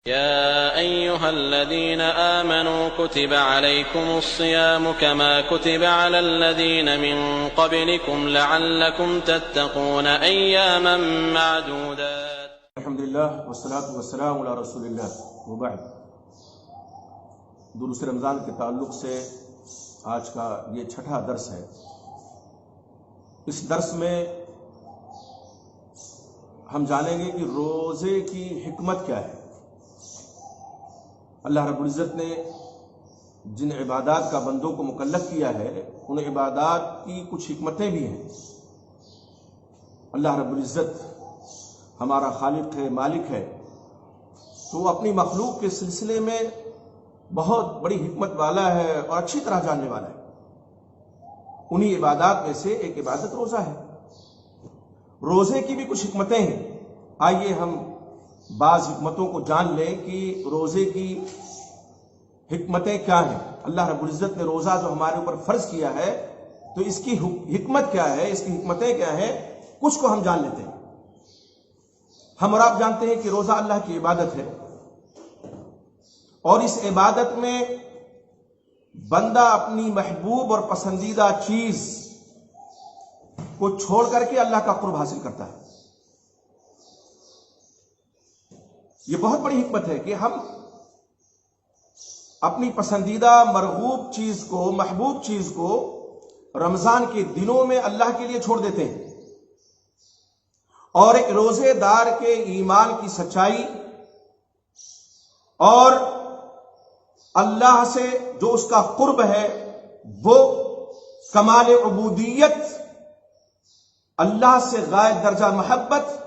يا أيها الذين آمنوا كتب عليكم الصيام كما كتب على الذين من قبلكم لعلكم تتقون أياما معدودات. الحمد لله والصلاة والسلام على رسول اللہ وبعد. دروس رمضان کے تعلق سے آج کا یہ چھٹا درس ہے. اس درس میں ہم جانیں گے کہ روزے کی حکمت کیا ہے. اللہ رب العزت نے جن عبادات کا بندوں کو مکلف کیا ہے ان عبادات کی کچھ حکمتیں بھی ہیں. اللہ رب العزت ہمارا خالق ہے، مالک ہے، تو وہ اپنی مخلوق کے سلسلے میں بہت بڑی حکمت والا ہے اور اچھی طرح جاننے والا ہے. انہی عبادات میں سے ایک عبادت روزہ ہے. روزے کی بھی کچھ حکمتیں ہیں. آئیے ہم بعض حکمتوں کو جان لیں کہ روزے کی حکمتیں کیا ہیں. اللہ رب العزت نے روزہ جو ہمارے اوپر فرض کیا ہے تو اس کی حکمت کیا ہے، اس کی حکمتیں کیا ہیں، کچھ کو ہم جان لیتے ہیں. ہم اور آپ جانتے ہیں کہ روزہ اللہ کی عبادت ہے اور اس عبادت میں بندہ اپنی محبوب اور پسندیدہ چیز کو چھوڑ کر کے اللہ کا قرب حاصل کرتا ہے. یہ بہت بڑی حکمت ہے کہ ہم اپنی پسندیدہ مرغوب چیز کو، محبوب چیز کو رمضان کے دنوں میں اللہ کے لیے چھوڑ دیتے ہیں. اور ایک روزے دار کے ایمان کی سچائی اور اللہ سے جو اس کا قرب ہے وہ کمال عبودیت، اللہ سے غائب درجہ محبت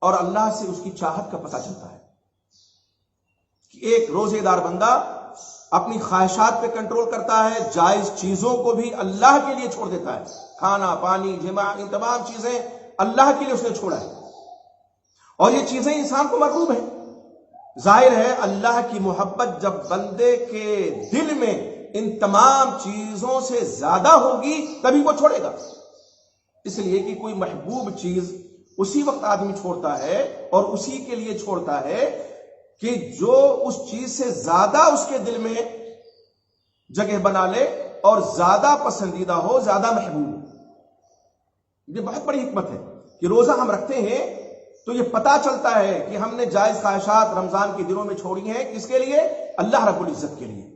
اور اللہ سے اس کی چاہت کا پتہ چلتا ہے کہ ایک روزے دار بندہ اپنی خواہشات پہ کنٹرول کرتا ہے، جائز چیزوں کو بھی اللہ کے لیے چھوڑ دیتا ہے. کھانا، پانی، جماع، ان تمام چیزیں اللہ کے لیے اس نے چھوڑا ہے اور یہ چیزیں انسان کو مرغوب ہیں. ظاہر ہے اللہ کی محبت جب بندے کے دل میں ان تمام چیزوں سے زیادہ ہوگی تبھی وہ چھوڑے گا. اس لیے کہ کوئی محبوب چیز اسی وقت آدمی چھوڑتا ہے اور اسی کے لیے چھوڑتا ہے کہ جو اس چیز سے زیادہ اس کے دل میں جگہ بنا لے اور زیادہ پسندیدہ ہو، زیادہ محبوب. یہ بہت بڑی حکمت ہے کہ روزہ ہم رکھتے ہیں تو یہ پتا چلتا ہے کہ ہم نے جائز خواہشات رمضان کے دنوں میں چھوڑی ہیں. کس کے لیے؟ اللہ رب العزت کے لیے،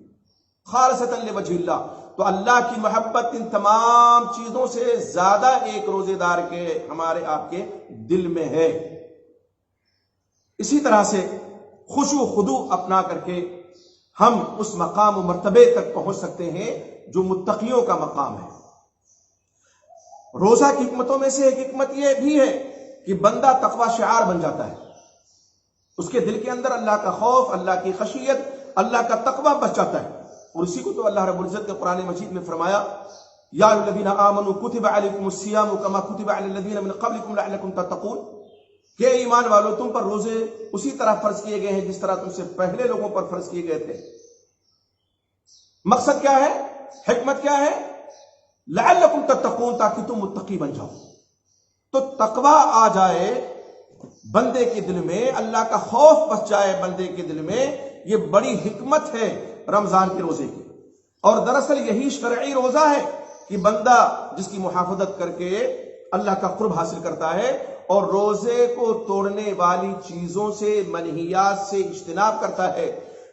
خالصۃ لوجہ اللہ. تو اللہ کی محبت ان تمام چیزوں سے زیادہ ایک روزے دار کے، ہمارے آپ کے دل میں ہے. اسی طرح سے خشوع و خضوع اپنا کر کے ہم اس مقام و مرتبے تک پہنچ سکتے ہیں جو متقیوں کا مقام ہے. روزہ کی حکمتوں میں سے ایک حکمت یہ بھی ہے کہ بندہ تقوی شعار بن جاتا ہے. اس کے دل کے اندر اللہ کا خوف، اللہ کی خشیت، اللہ کا تقوی بچ جاتا ہے. اور اسی کو تو اللہ رب العزت نے قرآن مجید میں فرمایا، یا ایھا الذین آمنوا کتب علیکم الصیام کما کتب علی الذین من قبلکم لعلکم تتقون. کہ ایمان والو تم پر روزے اسی طرح فرض کیے گئے ہیں جس طرح تم سے پہلے لوگوں پر فرض کیے گئے تھے. مقصد کیا ہے؟ حکمت کیا ہے؟ لعلکم تتقون، تاکہ تم متقی بن جاؤ. تو تقوی آ جائے بندے کے دل میں، اللہ کا خوف بس جائے بندے کے دل میں. یہ بڑی حکمت ہے رمضان کے روزے کی. اور دراصل یہی شرعی روزہ ہے کہ بندہ جس کی محافظت کر کے اللہ کا قرب حاصل کرتا ہے اور روزے کو توڑنے والی چیزوں سے، منہیات سے اجتناب کرتا ہے،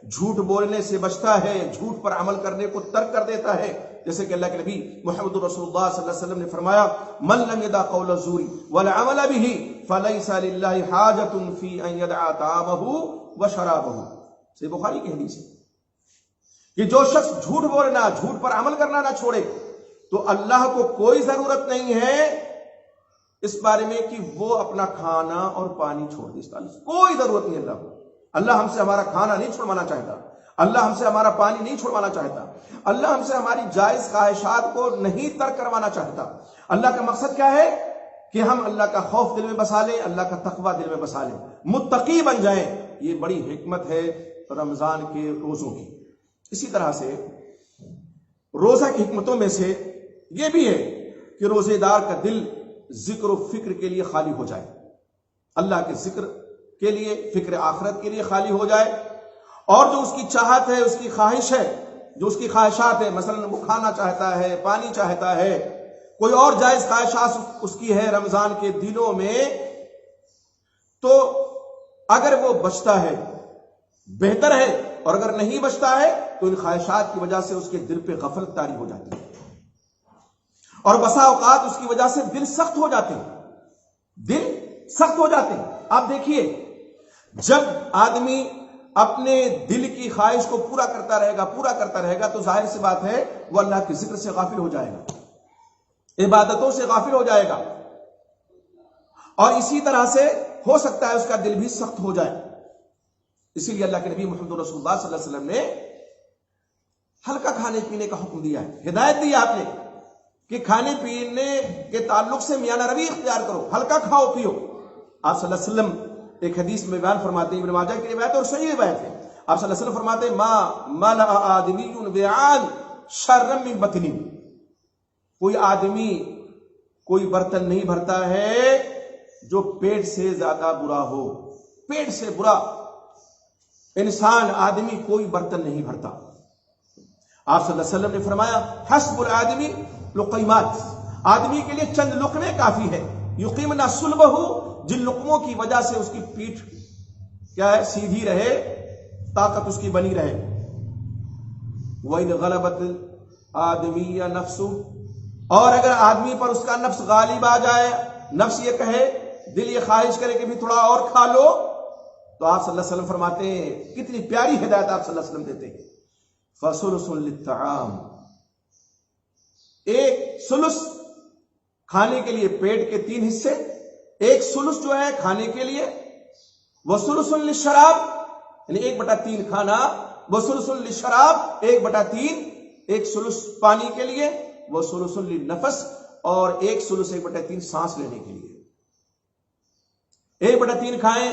جھوٹ بولنے سے بچتا ہے، جھوٹ پر عمل کرنے کو ترک کر دیتا ہے. جیسے کہ اللہ کے نبی محمد رسول اللہ صلی اللہ علیہ وسلم نے فرمایا، من لم يدع قول الزور والعمل به فليس لله حاجة في ان يدع طعامه وشرابه. صحیح بخاری کی حدیث ہے کہ جو شخص جھوٹ بولنا، جھوٹ پر عمل کرنا نہ چھوڑے تو اللہ کو کوئی ضرورت نہیں ہے اس بارے میں کہ وہ اپنا کھانا اور پانی چھوڑ دے. کوئی ضرورت نہیں اللہ کو. اللہ ہم سے ہمارا کھانا نہیں چھڑوانا چاہتا، اللہ ہم سے ہمارا پانی نہیں چھڑوانا چاہتا، اللہ ہم سے ہماری جائز خواہشات کو نہیں ترک کروانا چاہتا. اللہ کا مقصد کیا ہے؟ کہ ہم اللہ کا خوف دل میں بسا لیں، اللہ کا تقوی دل میں بسا لیں، متقی بن جائیں. یہ بڑی حکمت ہے رمضان کے روزوں کی. اسی طرح سے روزہ کی حکمتوں میں سے یہ بھی ہے کہ روزے دار کا دل ذکر و فکر کے لیے خالی ہو جائے. اللہ کے ذکر کے لیے، فکر آخرت کے لیے خالی ہو جائے، اور جو اس کی چاہت ہے، اس کی خواہش ہے، جو اس کی خواہشات ہیں، مثلا وہ کھانا چاہتا ہے، پانی چاہتا ہے، کوئی اور جائز خواہشات اس کی ہے رمضان کے دنوں میں، تو اگر وہ بچتا ہے بہتر ہے، اور اگر نہیں بچتا ہے تو ان خواہشات کی وجہ سے اس کے دل پہ غفلت طاری ہو جاتی ہے، اور بسا اوقات اس کی وجہ سے دل سخت ہو جاتے ہیں، دل سخت ہو جاتے ہیں۔ آپ دیکھیے، جب آدمی اپنے دل کی خواہش کو پورا کرتا رہے گا تو ظاہر سی بات ہے وہ اللہ کے ذکر سے غافل ہو جائے گا، عبادتوں سے غافل ہو جائے گا، اور اسی طرح سے ہو سکتا ہے اس کا دل بھی سخت ہو جائے۔ اسی لیے اللہ کے نبی محمد رسول اللہ صلی اللہ علیہ وسلم نے ہلکا کھانے پینے کا حکم دیا ہے، ہدایت دی آپ نے کہ کھانے پینے کے تعلق سے میانہ روی اختیار کرو، ہلکا کھاؤ پیو۔ آپ صلی اللہ علیہ وسلم ایک حدیث میں بیان فرماتے ہیں، ابن ماجہ کی روایت اور صحیح روایت ہے، آپ صلی اللہ علیہ وسلم فرماتے ہیں ما ملأ آدمی وعاء شرا من بطن، کوئی آدمی کوئی برتن نہیں بھرتا ہے جو پیٹ سے زیادہ برا ہو، پیٹ سے برا انسان آدمی کوئی برتن نہیں بھرتا۔ آپ صلی اللہ علیہ وسلم نے فرمایا حسب الآدمی لقیمات، آدمی کے لیے چند لقمے کافی ہے، یقیمنا صلبہ، جن لقموں کی وجہ سے اس کی پیٹھ کیا ہے، سیدھی رہے، طاقت اس کی بنی رہے۔ وَإِذْ غَلَبَتِ الْآدَمِيَّ نَفْسُهُ، اور اگر آدمی پر اس کا نفس غالب آ جائے، نفس یہ کہے، دل یہ خواہش کرے کہ بھی تھوڑا اور کھا لو، تو آپ صلی اللہ علیہ وسلم فرماتے ہیں، کتنی پیاری ہدایت آپ صلی اللہ علیہ وسلم دیتے ہیں، فَثُلُثٌ لِلطَّعَامِ، ایک ثلث کھانے کے لیے، پیٹ کے 3 حصے، ایک ثلث جو ہے کھانے کے لیے، وَثُلُثٌ لِلشَّرَابِ، یعنی 1/3 کھانا، وَثُلُثٌ لِلشَّرَابِ، 1/3، ایک ثلث پانی کے لیے، وَثُلُثٌ لِلنَّفَسِ، اور ایک ثلث 1/3 سانس لینے کے لیے۔ 1/3 کھائیں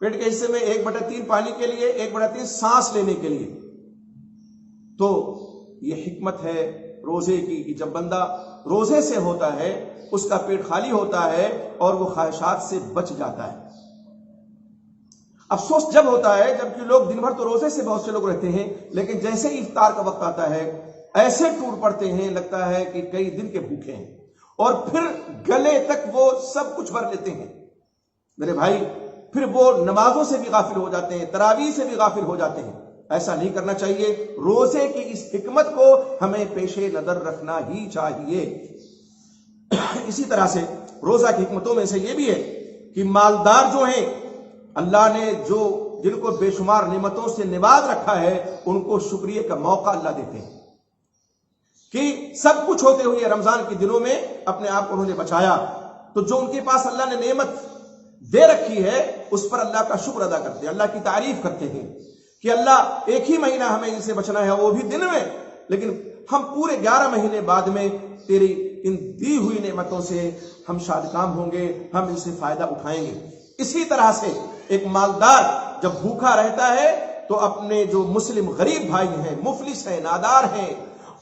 پیٹ کے حصے میں، 1/3 پانی کے لیے، 1/3 سانس لینے کے لیے۔ تو یہ حکمت ہے روزے کی کہ جب بندہ روزے سے ہوتا ہے اس کا پیٹ خالی ہوتا ہے اور وہ خواہشات سے بچ جاتا ہے۔ افسوس جب ہوتا ہے جبکہ لوگ دن بھر تو روزے سے بہت سے لوگ رہتے ہیں، لیکن جیسے ہی افطار کا وقت آتا ہے ایسے ٹوٹ پڑتے ہیں، لگتا ہے کہ کئی دن کے بھوکے ہیں، اور پھر گلے تک وہ سب کچھ بھر لیتے ہیں۔ میرے بھائی، پھر وہ نمازوں سے بھی غافل ہو جاتے ہیں، تراویح سے بھی غافل ہو جاتے ہیں۔ ایسا نہیں کرنا چاہیے، روزے کی اس حکمت کو ہمیں پیش نظر رکھنا ہی چاہیے۔ اسی طرح سے روزہ کی حکمتوں میں سے یہ بھی ہے کہ مالدار جو ہیں، اللہ نے جن کو بے شمار نعمتوں سے نواز رکھا ہے، ان کو شکریہ کا موقع اللہ دیتے ہیں کہ سب کچھ ہوتے ہوئے رمضان کے دنوں میں اپنے آپ کو انہوں نے بچایا، تو جو ان کے پاس اللہ نے نعمت دے رکھی ہے اس پر اللہ کا شکر ادا کرتے ہیں، اللہ کی تعریف کرتے ہیں کہ اللہ ایک ہی مہینہ ہمیں ان سے بچنا ہے، وہ بھی دن میں، لیکن ہم پورے 11 مہینے بعد میں تیری ان دی ہوئی نعمتوں سے ہم شادکام ہوں گے، ہم ان سے فائدہ اٹھائیں گے۔ اسی طرح سے ایک مالدار جب بھوکا رہتا ہے تو اپنے جو مسلم غریب بھائی ہیں، مفلس ہیں، نادار ہیں،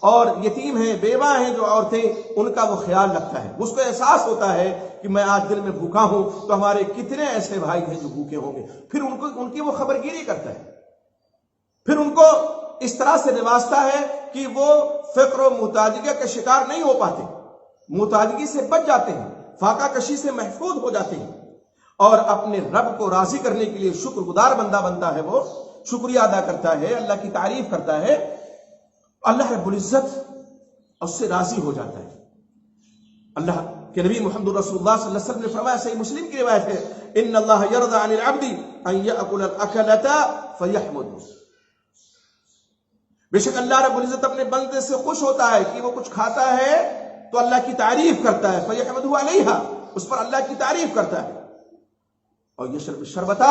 اور یتیم ہیں، بیوہ ہیں جو عورتیں، ان کا وہ خیال رکھتا ہے، اس کو احساس ہوتا ہے کہ میں آج دل میں بھوکا ہوں تو ہمارے کتنے ایسے بھائی ہیں جو بھوکے ہوں گے، پھر ان کی وہ خبرگیری کرتا ہے، پھر ان کو اس طرح سے نوازتا ہے کہ وہ فقر و محتاجگی کا شکار نہیں ہو پاتے، محتاجگی سے بچ جاتے ہیں، فاقہ کشی سے محفوظ ہو جاتے ہیں، اور اپنے رب کو راضی کرنے کے لیے شکر گزار بندہ بنتا ہے، وہ شکریہ ادا کرتا ہے، اللہ کی تعریف کرتا ہے، اللہ رب العزت اس سے راضی ہو جاتا ہے۔ اللہ کے نبی محمد رسول اللہ صلی اللہ علیہ وسلم نے فرمایا، صحیح مسلم کی روایت ہے، ان اللہ یرضى عن العبد ان یاکل الاکلۃ فیحمد، بے شک اللہ رب العزت اپنے بندے سے خوش ہوتا ہے کہ وہ کچھ کھاتا ہے تو اللہ کی تعریف کرتا ہے، فیحمدہ علیہا، اس پر اللہ کی تعریف کرتا ہے، اور یشرب الشربۃ،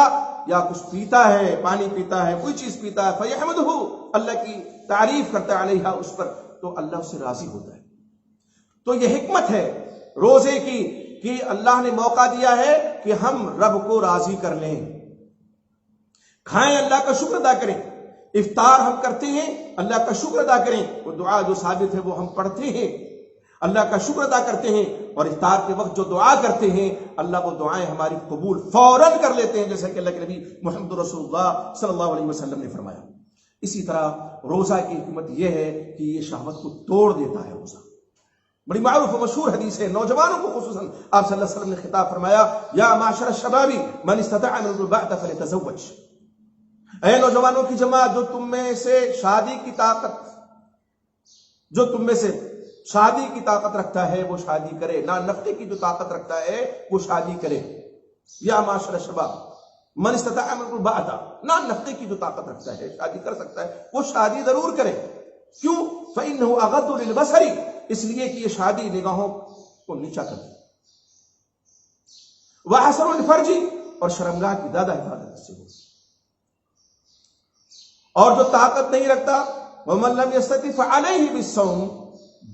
یا کچھ پیتا ہے، پانی پیتا ہے، کوئی چیز پیتا ہے، فیحمدہ، اللہ کی تعریف کرتا ہے، علیہا، اس پر، تو اللہ اس سے راضی ہوتا ہے۔ تو یہ حکمت ہے روزے کی کہ اللہ نے موقع دیا ہے کہ ہم رب کو راضی کر لیں، کھائیں، اللہ کا شکر ادا کریں، افطار ہم کرتے ہیں، اللہ کا شکر ادا کریں، وہ دعا جو ثابت ہے وہ ہم پڑھتے ہیں، اللہ کا شکر ادا کرتے ہیں اور افطار کے وقت جو دعا کرتے ہیں اللہ وہ دعائیں ہماری قبول فوراً کر لیتے ہیں، جیسا کہ اللہ کے نبی محمد رسول اللہ صلی اللہ علیہ وسلم نے فرمایا۔ اسی طرح روزہ کی حکمت یہ ہے کہ یہ شہوت کو توڑ دیتا ہے۔ روزہ بڑی معروف و مشہور حدیث ہے، نوجوانوں کو خصوصاً آپ صلی اللہ علیہ وسلم نے خطاب فرمایا، یا معاشر الشباب من استطاع منکم الباءۃ فلیتزوج، اے نوجوانوں کی جماعت، جو تم میں سے شادی کی طاقت رکھتا ہے وہ شادی کرے، نان نفقے کی جو طاقت رکھتا ہے وہ شادی کرے۔ یا معاشر الشباب من استطاع منکم الباءۃ، نان نفقے کی جو طاقت رکھتا ہے شادی کر سکتا ہے وہ شادی ضرور کرے۔ کیوں؟ فإنه أغض للبصر، اس لیے کہ یہ شادی نگاہوں کو نیچا کرتی، وأحسن للفرج، اور شرمگاہ کی زیادہ حفاظت اس سے ہوگی۔ اور جو طاقت نہیں رکھتا، ومن لم يستطع فعليه بالصوم،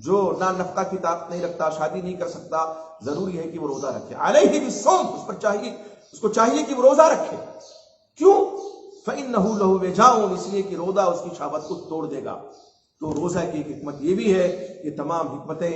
جو نان نفقہ کی طاقت نہیں رکھتا، شادی نہیں کر سکتا، ضروری ہے کہ وہ روزہ رکھے۔ علیہ بالصوم، اس کو چاہیے کہ وہ روزہ رکھے۔ کیوں؟ فإنه له وجاء، اس لیے کہ روزہ اس کی شہوت کو توڑ دے گا۔ تو روزہ کی ایک حکمت یہ بھی ہے، یہ تمام حکمتیں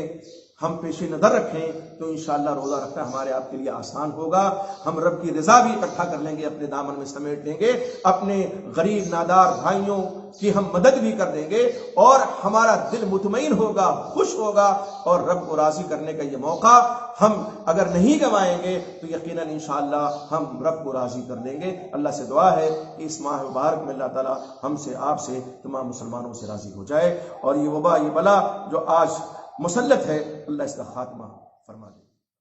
ہم پیش نظر رکھیں تو انشاءاللہ روزہ رکھنا ہمارے آپ کے لیے آسان ہوگا۔ ہم رب کی رضا بھی اکٹھا کر لیں گے، اپنے دامن میں سمیٹ لیں گے، اپنے غریب نادار بھائیوں کی ہم مدد بھی کر دیں گے، اور ہمارا دل مطمئن ہوگا، خوش ہوگا، اور رب کو راضی کرنے کا یہ موقع ہم اگر نہیں گنوائیں گے تو یقیناً انشاءاللہ ہم رب کو راضی کر دیں گے۔ اللہ سے دعا ہے کہ اس ماہ مبارک میں اللہ تعالی ہم سے، آپ سے، تمام مسلمانوں سے راضی ہو جائے، اور یہ وبا، یہ بلا جو آج مسلط ہے، اللہ اس کا خاتمہ فرما دے۔